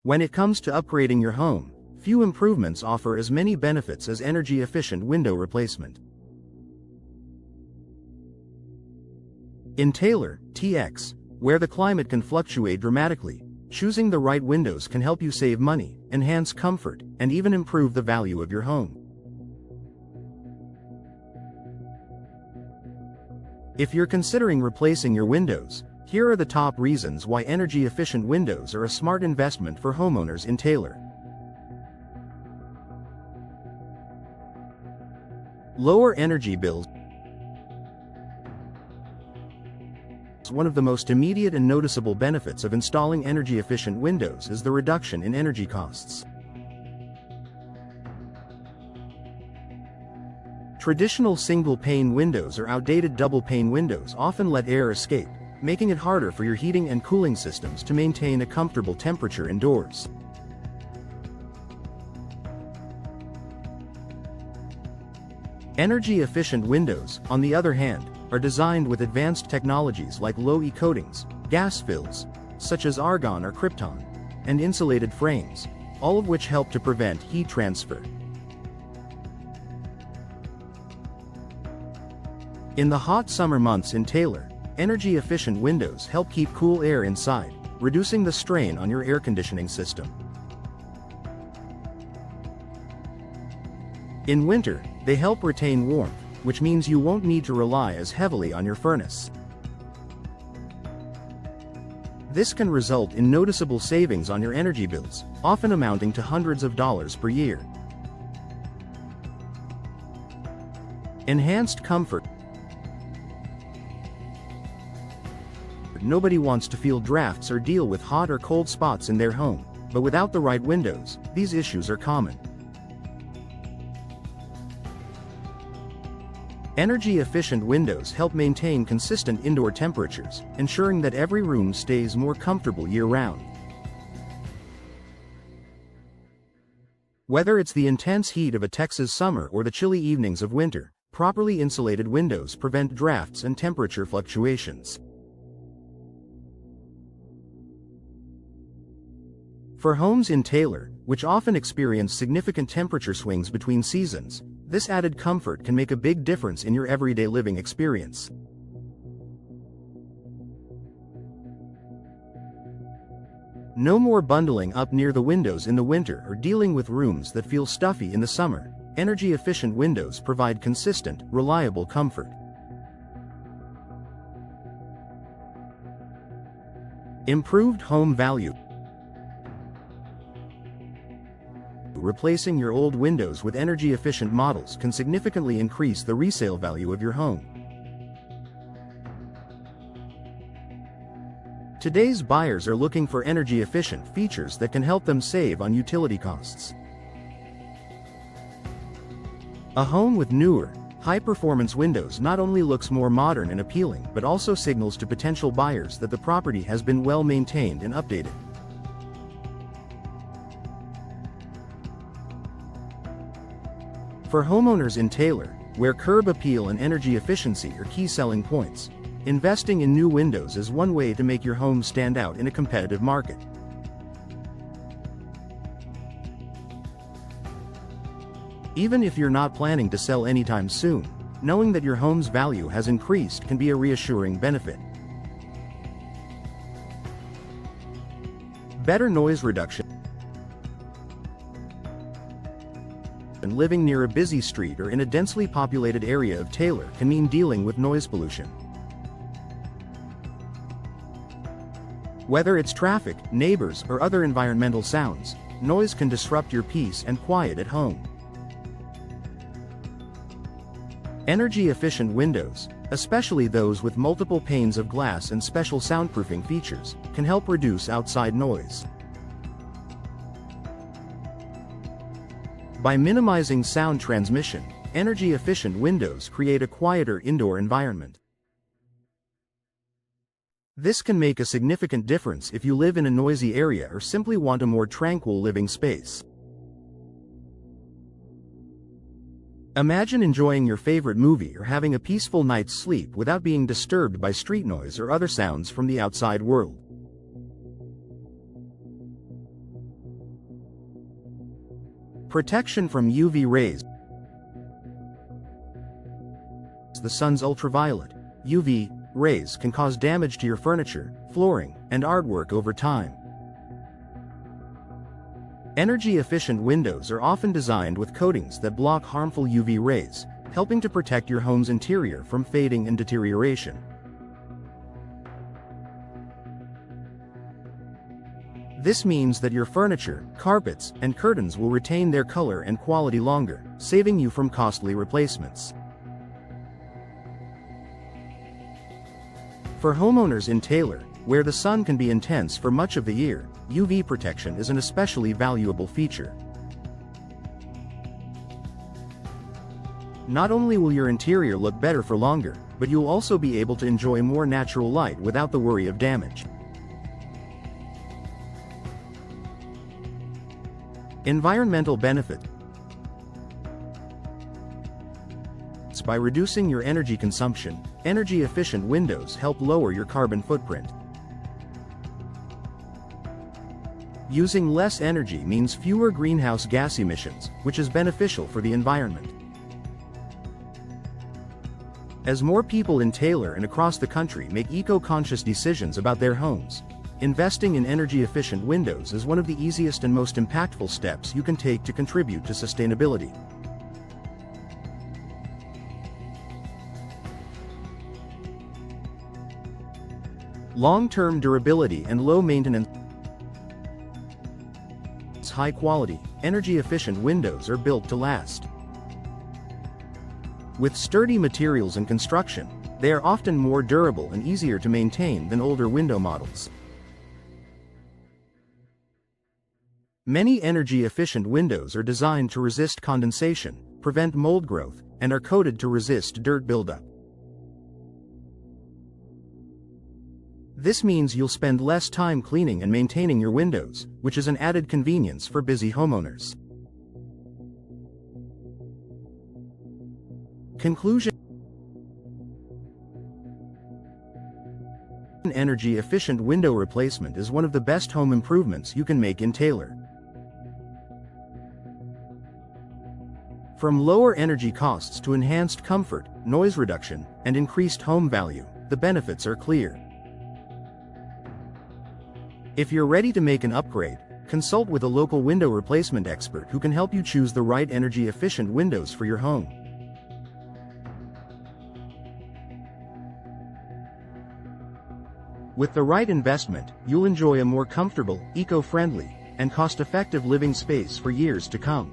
When it comes to upgrading your home, few improvements offer as many benefits as energy-efficient window replacement. In Taylor, TX, where the climate can fluctuate dramatically, choosing the right windows can help you save money, enhance comfort, and even improve the value of your home. If you're considering replacing your windows, here are the top reasons why energy-efficient windows are a smart investment for homeowners in Taylor. Lower energy bills. One of the most immediate and noticeable benefits of installing energy-efficient windows is the reduction in energy costs. Traditional single-pane windows or outdated double-pane windows often let air escape, making it harder for your heating and cooling systems to maintain a comfortable temperature indoors. Energy-efficient windows, on the other hand, are designed with advanced technologies like low-E coatings, gas fills, such as argon or krypton, and insulated frames, all of which help to prevent heat transfer. In the hot summer months in Taylor, energy-efficient windows help keep cool air inside, reducing the strain on your air conditioning system. In winter, they help retain warmth, which means you won't need to rely as heavily on your furnace. This can result in noticeable savings on your energy bills, often amounting to hundreds of dollars per year. Enhanced comfort. Nobody wants to feel drafts or deal with hot or cold spots in their home, but without the right windows, these issues are common. Energy-efficient windows help maintain consistent indoor temperatures, ensuring that every room stays more comfortable year-round. Whether it's the intense heat of a Texas summer or the chilly evenings of winter, properly insulated windows prevent drafts and temperature fluctuations. For homes in Taylor, which often experience significant temperature swings between seasons, this added comfort can make a big difference in your everyday living experience. No more bundling up near the windows in the winter or dealing with rooms that feel stuffy in the summer. Energy-efficient windows provide consistent, reliable comfort. Improved home value. Replacing your old windows with energy-efficient models can significantly increase the resale value of your home. Today's buyers are looking for energy-efficient features that can help them save on utility costs. A home with newer, high-performance windows not only looks more modern and appealing but also signals to potential buyers that the property has been well maintained and updated. For homeowners in Taylor, where curb appeal and energy efficiency are key selling points, investing in new windows is one way to make your home stand out in a competitive market. Even if you're not planning to sell anytime soon, knowing that your home's value has increased can be a reassuring benefit. Better noise reduction. Living near a busy street or in a densely populated area of Taylor can mean dealing with noise pollution. Whether it's traffic, neighbors, or other environmental sounds, noise can disrupt your peace and quiet at home. Energy-efficient windows, especially those with multiple panes of glass and special soundproofing features, can help reduce outside noise. By minimizing sound transmission, energy-efficient windows create a quieter indoor environment. This can make a significant difference if you live in a noisy area or simply want a more tranquil living space. Imagine enjoying your favorite movie or having a peaceful night's sleep without being disturbed by street noise or other sounds from the outside world. Protection from UV rays. The sun's ultraviolet, UV, rays can cause damage to your furniture, flooring, and artwork over time. Energy-efficient windows are often designed with coatings that block harmful UV rays, helping to protect your home's interior from fading and deterioration. This means that your furniture, carpets, and curtains will retain their color and quality longer, saving you from costly replacements. For homeowners in Taylor, where the sun can be intense for much of the year, UV protection is an especially valuable feature. Not only will your interior look better for longer, but you'll also be able to enjoy more natural light without the worry of damage. Environmental benefit. By reducing your energy consumption, energy-efficient windows help lower your carbon footprint. Using less energy means fewer greenhouse gas emissions, which is beneficial for the environment. As more people in Taylor and across the country make eco-conscious decisions about their homes, investing in energy-efficient windows is one of the easiest and most impactful steps you can take to contribute to sustainability. Long-term durability and low maintenance. High-quality, energy-efficient windows are built to last. With sturdy materials and construction, they are often more durable and easier to maintain than older window models. Many energy-efficient windows are designed to resist condensation, prevent mold growth, and are coated to resist dirt buildup. This means you'll spend less time cleaning and maintaining your windows, which is an added convenience for busy homeowners. Conclusion. Energy-efficient window replacement is one of the best home improvements you can make in Taylor. From lower energy costs to enhanced comfort, noise reduction, and increased home value, the benefits are clear. If you're ready to make an upgrade, consult with a local window replacement expert who can help you choose the right energy-efficient windows for your home. With the right investment, you'll enjoy a more comfortable, eco-friendly, and cost-effective living space for years to come.